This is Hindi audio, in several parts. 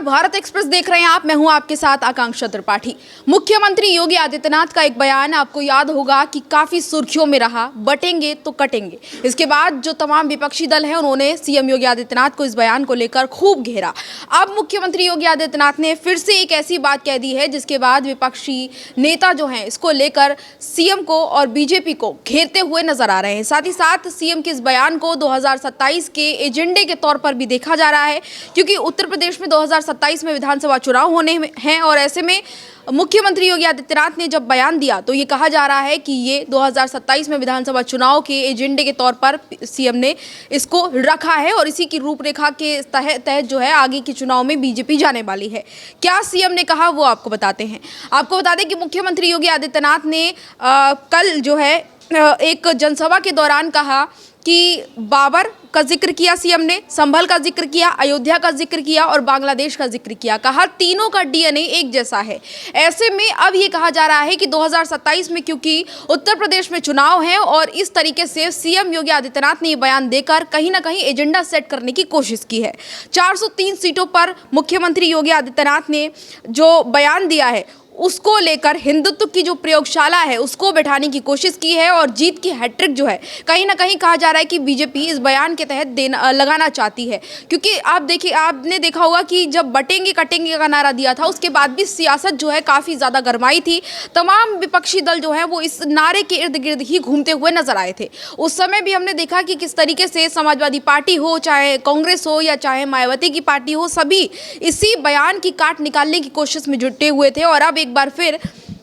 नमस्कार, भारत एक्सप्रेस देख रहे हैं आप। मैं हूं आपके साथ आकांक्षा त्रिपाठी। मुख्यमंत्री योगी आदित्यनाथ का एक बयान आपको याद होगा कि काफी सुर्खियों में रहा, बटेंगे तो कटेंगे। इसके बाद जो तमाम विपक्षी दल हैं उन्होंने सीएम योगी आदित्यनाथ को इस बयान को लेकर खूब घेरा। अब मुख्यमंत्री योगी आदित्यनाथ ने फिर से एक ऐसी बात कह दी है जिसके बाद विपक्षी नेता जो हैं इसको लेकर सीएम को और बीजेपी को घेरते हुए नजर आ रहे हैं। साथ ही साथ सीएम के इस बयान को 2027 के एजेंडे के तौर पर भी देखा जा रहा है, क्योंकि उत्तर प्रदेश में 2027 में विधानसभा चुनाव होने हैं और ऐसे में मुख्यमंत्री योगी आदित्यनाथ ने जब बयान दिया तो ये कहा जा रहा है कि ये 2027 में विधानसभा चुनाव के एजेंडे के तौर पर सीएम ने इसको रखा है और इसी की रूपरेखा के तहत जो है आगे के चुनाव में बीजेपी जाने वाली है। क्या सीएम ने कहा वो आपको बताते हैं। आपको बता दें कि मुख्यमंत्री योगी आदित्यनाथ ने कल जो है एक जनसभा के दौरान कहा कि बाबर का जिक्र किया सीएम ने, संभल का जिक्र किया, अयोध्या का जिक्र किया और बांग्लादेश का जिक्र किया। कहा तीनों का डीएनए एक जैसा है। ऐसे में अब ये कहा जा रहा है कि 2027 में क्योंकि उत्तर प्रदेश में चुनाव है और इस तरीके से सीएम योगी आदित्यनाथ ने ये बयान देकर कहीं ना कहीं एजेंडा सेट करने की कोशिश की है। 403 सीटों पर मुख्यमंत्री योगी आदित्यनाथ ने जो बयान दिया है उसको लेकर हिंदुत्व की जो प्रयोगशाला है उसको बैठाने की कोशिश की है और जीत की हैट्रिक जो है कहीं ना कहीं कहा जा रहा है कि बीजेपी इस बयान के तहत लगाना चाहती है। क्योंकि आप देखिए, आपने देखा होगा कि जब बटेंगे कटेंगे का नारा दिया था उसके बाद भी सियासत जो है काफ़ी ज़्यादा गरमाई थी। तमाम विपक्षी दल जो है वो इस नारे के इर्द गिर्द ही घूमते हुए नजर आए थे। उस समय भी हमने देखा कि किस तरीके से समाजवादी पार्टी हो, चाहे कांग्रेस हो या चाहे मायावती की पार्टी हो, सभी इसी बयान की काट निकालने की कोशिश में जुटे हुए थे। और अब एक बार फिर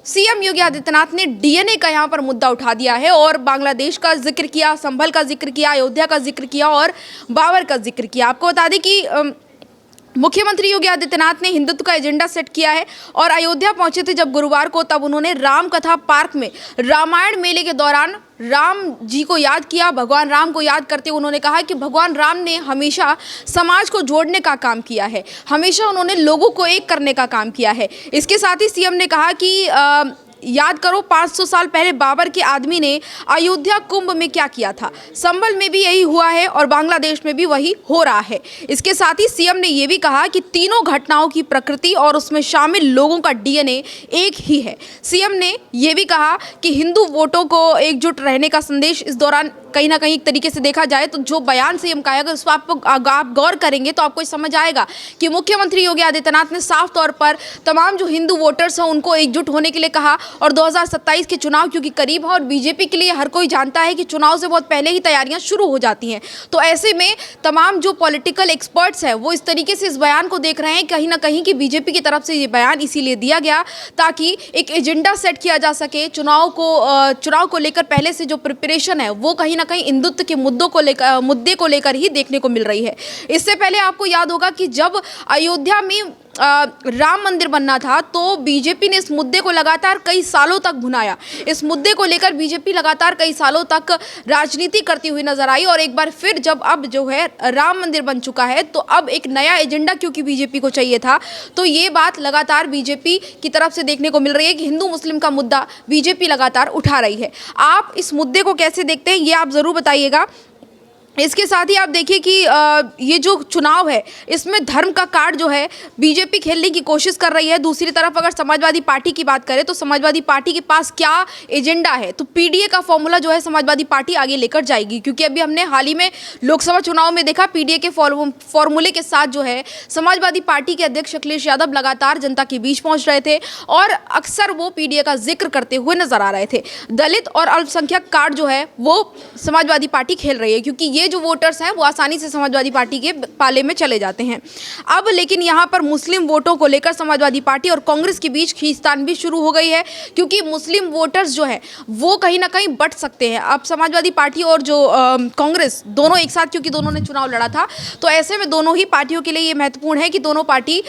सीएम योगी आदित्यनाथ ने डीएनए का यहां पर मुद्दा उठा दिया है और बांग्लादेश का जिक्र किया, संभल का जिक्र किया, अयोध्या का जिक्र किया और बाबर का जिक्र किया। आपको बता दें कि मुख्यमंत्री योगी आदित्यनाथ ने हिंदुत्व का एजेंडा सेट किया है और अयोध्या पहुंचे थे जब गुरुवार को, तब उन्होंने राम कथा पार्क में रामायण मेले के दौरान राम जी को याद किया। भगवान राम को याद करते हुए उन्होंने कहा कि भगवान राम ने हमेशा समाज को जोड़ने का काम किया है, हमेशा उन्होंने लोगों को एक करने का काम किया है। इसके साथ ही सीएम ने कहा कि याद करो 500 साल पहले बाबर के आदमी ने अयोध्या कुंभ में क्या किया था, संभल में भी यही हुआ है और बांग्लादेश में भी वही हो रहा है। इसके साथ ही सीएम ने यह भी कहा कि तीनों घटनाओं की प्रकृति और उसमें शामिल लोगों का डीएनए एक ही है। सीएम ने यह भी कहा कि हिंदू वोटों को एकजुट रहने का संदेश इस दौरान कहीं ना कहीं एक तरीके से देखा जाए तो जो बयान सीएम का है अगर उस पर आप गौर करेंगे तो आपको समझ आएगा कि मुख्यमंत्री योगी आदित्यनाथ ने साफ तौर पर तमाम जो हिंदू वोटर्स हैं उनको एकजुट होने के लिए कहा। और 2027 के चुनाव क्योंकि करीब है और बीजेपी के लिए हर कोई जानता है कि चुनाव से बहुत पहले ही तैयारियां शुरू हो जाती हैं, तो ऐसे में तमाम जो पॉलिटिकल एक्सपर्ट्स हैं वो इस तरीके से इस बयान को देख रहे हैं कहीं ना कहीं कि बीजेपी की तरफ से ये बयान इसीलिए दिया गया ताकि एक एजेंडा सेट किया जा सके। चुनाव को लेकर पहले से जो प्रिपरेशन है वो कहीं ना कहीं हिंदुत्व के मुद्दे को लेकर ही देखने को मिल रही है। इससे पहले आपको याद होगा कि जब अयोध्या में राम मंदिर बनना था तो बीजेपी ने इस मुद्दे को लगातार कई सालों तक भुनाया। इस मुद्दे को लेकर बीजेपी लगातार कई सालों तक राजनीति करती हुई नजर आई और एक बार फिर जब अब जो है राम मंदिर बन चुका है तो अब एक नया एजेंडा क्योंकि बीजेपी को चाहिए था, तो ये बात लगातार बीजेपी की तरफ से देखने को मिल रही है कि हिंदू मुस्लिम का मुद्दा बीजेपी लगातार उठा रही है। आप इस मुद्दे को कैसे देखते हैं ये आप ज़रूर बताइएगा। इसके साथ ही आप देखिए कि ये जो चुनाव है इसमें धर्म का कार्ड जो है बीजेपी खेलने की कोशिश कर रही है। दूसरी तरफ अगर समाजवादी पार्टी की बात करें तो समाजवादी पार्टी के पास क्या एजेंडा है, तो पीडीए का फॉर्मूला जो है समाजवादी पार्टी आगे लेकर जाएगी। क्योंकि अभी हमने हाल ही में लोकसभा चुनाव में देखा पीडीए के फॉर्मूले के साथ जो है समाजवादी पार्टी के अध्यक्ष अखिलेश यादव लगातार जनता के बीच पहुंच रहे थे और अक्सर वो पीडीए का जिक्र करते हुए नजर आ रहे थे। दलित और अल्पसंख्यक कार्ड जो है वो समाजवादी पार्टी खेल रही है क्योंकि ये जो वोटर्स हैं वो आसानी से समाजवादी पार्टी के पाले में चले जाते हैं। अब लेकिन यहाँ पर मुस्लिम वोटों को लेकर समाजवादी पार्टी और कांग्रेस के बीच खींचतान भी शुरू हो गई है क्योंकि मुस्लिम वोटर्स जो है वो कहीं ना कहीं बट सकते हैं। अब समाजवादी पार्टी और जो कांग्रेस दोनों एक साथ, क्योंकि दोनों ने चुनाव लड़ा था, तो ऐसे में दोनों ही पार्टियों के लिए ये महत्वपूर्ण है कि दोनों पार्टी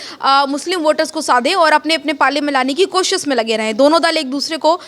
मुस्लिम वोटर्स को साधे और अपने अपने पाले में लाने की कोशिश में लगे रहें। दोनों दल एक दूसरे को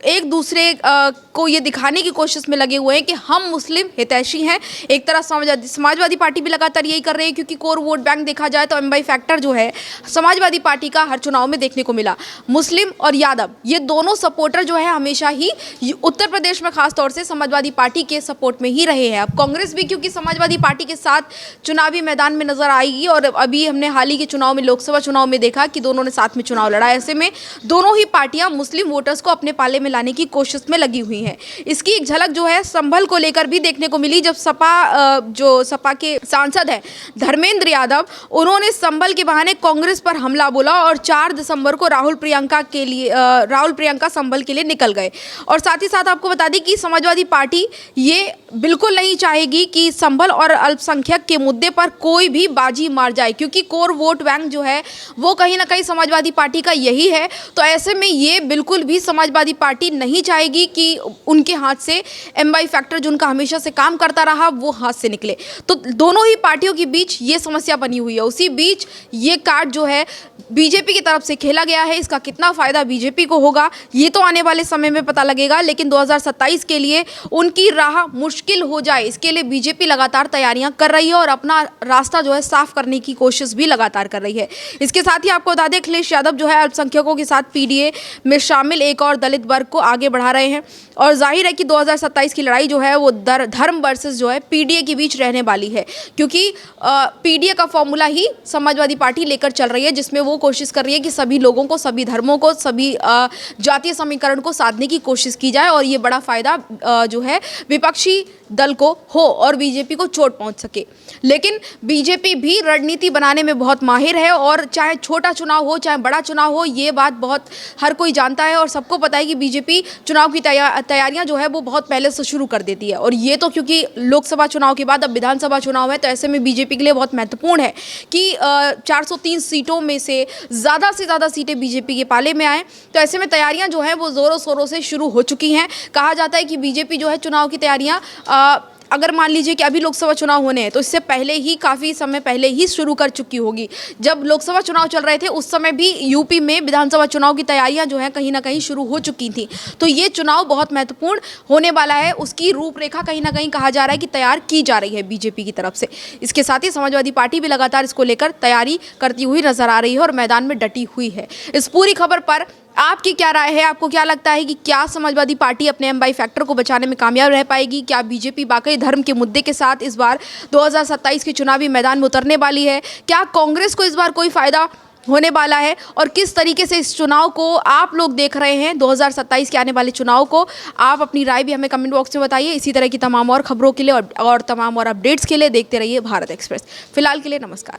एक दूसरे को ये दिखाने की कोशिश में लगे हुए हैं कि हम मुस्लिम हितैषी हैं। एक तरह समाजवादी पार्टी भी लगातार यही कर रही है, क्योंकि कोर वोट बैंक देखा जाए तो एमवाई फैक्टर जो है समाजवादी पार्टी का हर चुनाव में देखने को मिला। मुस्लिम और यादव ये दोनों सपोर्टर जो है हमेशा ही उत्तर प्रदेश में खासतौर से समाजवादी पार्टी के सपोर्ट में ही रहे हैं। अब कांग्रेस भी क्योंकि समाजवादी पार्टी के साथ चुनावी मैदान में नजर आएगी, और अभी हमने हाल ही के चुनाव में, लोकसभा चुनाव में देखा कि दोनों ने साथ में चुनाव लड़ा। ऐसे में दोनों ही पार्टियां मुस्लिम वोटर्स को अपने पाले में लाने की कोशिश में लगी हुई हैं। इसकी एक झलक जो है संभल को लेकर भी देखने को मिली, जब सपा के सांसद हैं धर्मेंद्र यादव, उन्होंने संभल के बहाने कांग्रेस पर हमला बोला और 4 दिसंबर को राहुल प्रियंका संभल के लिए निकल गए। और साथ ही साथ आपको बता दें कि समाजवादी पार्टी ये बिल्कुल नहीं चाहेगी कि संभल और अल्पसंख्यक के मुद्दे पर कोई भी बाजी मार जाए, क्योंकि कोर वोट बैंक जो है वो कहीं ना कहीं समाजवादी पार्टी का यही है। तो ऐसे में ये बिल्कुल भी समाजवादी पार्टी नहीं चाहेगी कि उनके हाथ से एमवाई फैक्टर जो उनका हमेशा से काम करता रहा वो हाथ से निकले। तो दोनों ही पार्टियों के बीच ये समस्या बनी हुई है। उसी बीच ये कार्ड जो है बीजेपी की तरफ से खेला गया है। इसका कितना फायदा बीजेपी को होगा ये तो आने वाले समय में पता लगेगा, लेकिन 2027 के लिए उनकी राह मुश्किल हो जाए इसके लिए बीजेपी लगातार तैयारियां कर रही है और अपना रास्ता जो है साफ करने की कोशिश भी लगातार कर रही है। इसके साथ ही आपको बता दें अखिलेश यादव जो है अल्पसंख्यकों के साथ पीडीए में शामिल एक और दलित वर्ग को आगे बढ़ा रहे हैं, और जाहिर है कि 2027 की लड़ाई जो है वो धर्म वर्सेस जो है पीडीए के बीच रहने वाली है, क्योंकि पीडीए का फॉर्मूला ही समाजवादी पार्टी लेकर चल रही है, जिसमें वो कोशिश कर रही है कि सभी लोगों को, सभी धर्मों को, सभी जातीय समीकरण को साधने की कोशिश की जाए और ये बड़ा फायदा जो है विपक्षी दल को हो और बीजेपी को चोट पहुंच सके। लेकिन बीजेपी भी रणनीति बनाने में बहुत माहिर है, और चाहे छोटा चुनाव हो चाहे बड़ा चुनाव हो, ये बात बहुत हर कोई जानता है और सबको पता है कि बीजेपी चुनाव की तैयारियां जो है वो बहुत पहले से शुरू कर देती है। और ये तो क्योंकि लोकसभा चुनाव के बाद अब विधानसभा चुनाव है, तो ऐसे में बीजेपी के लिए बहुत महत्वपूर्ण है कि 403 सीटों में से ज़्यादा सीटें बीजेपी के पाले में आए। तो ऐसे में तैयारियां जो है वो ज़ोरों शोरों से शुरू हो चुकी हैं। कहा जाता है कि बीजेपी जो है चुनाव की तैयारियां अगर मान लीजिए कि अभी लोकसभा चुनाव होने हैं तो इससे पहले ही, काफ़ी समय पहले ही शुरू कर चुकी होगी। जब लोकसभा चुनाव चल रहे थे उस समय भी यूपी में विधानसभा चुनाव की तैयारियां जो है कहीं ना कहीं शुरू हो चुकी थी। तो ये चुनाव बहुत महत्वपूर्ण होने वाला है, उसकी रूपरेखा कहीं ना कहीं कहा जा रहा है कि तैयार की जा रही है बीजेपी की तरफ से। इसके साथ ही समाजवादी पार्टी भी लगातार इसको लेकर तैयारी करती हुई नजर आ रही है और मैदान में डटी हुई है। इस पूरी खबर पर आपकी क्या राय है? आपको क्या लगता है कि क्या समाजवादी पार्टी अपने एमवाई फैक्टर को बचाने में कामयाब रह पाएगी? क्या बीजेपी वाकई धर्म के मुद्दे के साथ इस बार 2027 के चुनावी मैदान में उतरने वाली है? क्या कांग्रेस को इस बार कोई फायदा होने वाला है? और किस तरीके से इस चुनाव को आप लोग देख रहे हैं, 2027 के आने वाले चुनाव को? आप अपनी राय भी हमें कमेंट बॉक्स में बताइए। इसी तरह की तमाम और खबरों के लिए और तमाम और अपडेट्स के लिए देखते रहिए भारत एक्सप्रेस। फिलहाल के लिए नमस्कार।